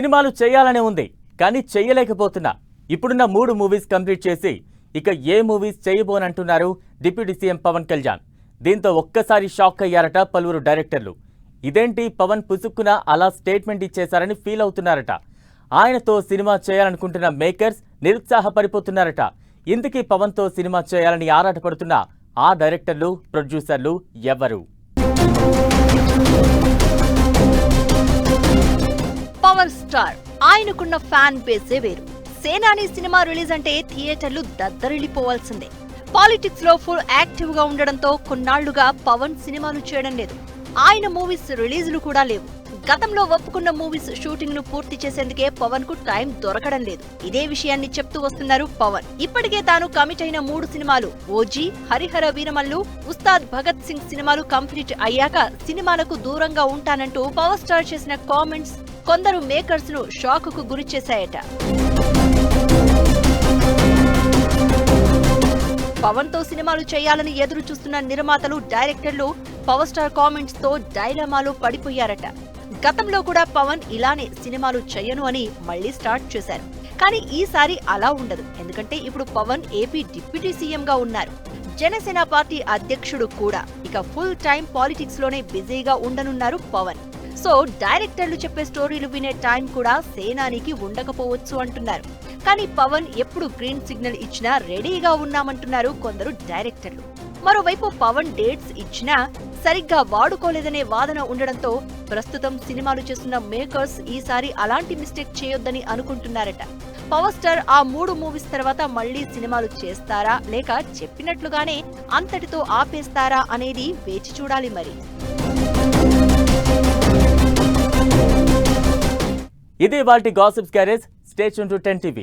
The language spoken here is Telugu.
సినిమాలు చేయాలనే ఉంది కానీ చేయలేకపోతున్నా. ఇప్పుడున్న 3 మూవీస్ కంప్లీట్ చేసి ఇక ఏ మూవీస్ చేయబోనంటున్నారు డిప్యూటీ సీఎం పవన్ కళ్యాణ్. దీంతో ఒక్కసారి షాక్ అయ్యారట పలువురు డైరెక్టర్లు. ఇదేంటి పవన్ పుసుక్కున అలా స్టేట్మెంట్ ఇచ్చేశారని ఫీల్ అవుతున్నారట. ఆయనతో సినిమా చేయాలనుకుంటున్న మేకర్స్ నిరుత్సాహపడిపోతున్నారట. ఇందుకీ పవన్తో సినిమా చేయాలని ఆరాటపడుతున్న ఆ డైరెక్టర్లు, ప్రొడ్యూసర్లు ఎవరు? పవర్ స్టార్ ఆయనకున్న ఫ్యాన్ బేసే వేరు. సేనాని సినిమా రిలీజ్ అంటే థియేటర్లు దద్దరిల్లిపోవాల్సిందే. పాలిటిక్స్ లో ఫుల్ యాక్టివ్ గా ఉండడంతో కొన్నాళ్లుగా పవన్ సినిమాలు చేయడం లేదు. ఆయన మూవీస్ రిలీజులు కూడా లేవు. గతంలో ఒప్పుకున్న మూవీస్ షూటింగ్ ను పూర్తి చేసేందుకే పవన్ కు టైం దొరకడం లేదు. ఇదే విషయాన్ని చెప్తూ వస్తున్నారు పవన్. ఇప్పటికే తాను కమిట్ అయిన 3 సినిమాలు ఓజీ, హరిహర వీరమల్లు, ఉస్తాద్ భగత్ సింగ్ సినిమాలు కంప్లీట్ అయ్యాక సినిమాలకు దూరంగా ఉంటానంటూ పవర్ స్టార్ చేసిన కామెంట్స్ కొందరు మేకర్స్ ను షాక్ కు గురి చేశాయట. పవన్ తో సినిమాలు చేయాలని ఎదురు చూస్తున్న నిర్మాతలు, డైరెక్టర్లు పవర్ స్టార్ కామెంట్స్ తో డైలమాలో పడిపోయారట. గతంలో కూడా పవన్ ఇలానే సినిమాలు చేయను అని మళ్లీ స్టార్ట్ చేశారు. కానీ ఈసారి అలా ఉండదు. ఎందుకంటే ఇప్పుడు పవన్ ఏపీ డిప్యూటీ సీఎం గా ఉన్నారు. జనసేన పార్టీ అధ్యక్షుడు కూడా. ఇక ఫుల్ టైం పాలిటిక్స్ లోనే బిజీగా ఉండనున్నారు పవన్. సో డైరెక్టర్లు చెప్పే స్టోరీలు వినే టైం కూడా సేనానికి ఉండకపోవచ్చు అంటున్నారు. కానీ పవన్ ఎప్పుడు గ్రీన్ సిగ్నల్ ఇచ్చినా రెడీగా ఉన్నామంటున్నారు కొందరు డైరెక్టర్లు. మరోవైపు పవన్ డేట్స్ ఇచ్చినా సరిగ్గా వాడుకోలేదనే వాదన ఉండడంతో ప్రస్తుతం సినిమాలు చేస్తున్న మేకర్స్ ఈసారి అలాంటి మిస్టేక్ చేయొద్దని అనుకుంటున్నారట. పవర్ స్టార్ ఆ 3 మూవీస్ తర్వాత మళ్లీ సినిమాలు చేస్తారా లేక చెప్పినట్లుగానే అంతటితో ఆపేస్తారా అనేది వేచి చూడాలి మరి. ఇది వాల్టి gossips garage. Stay tuned to 10 TV.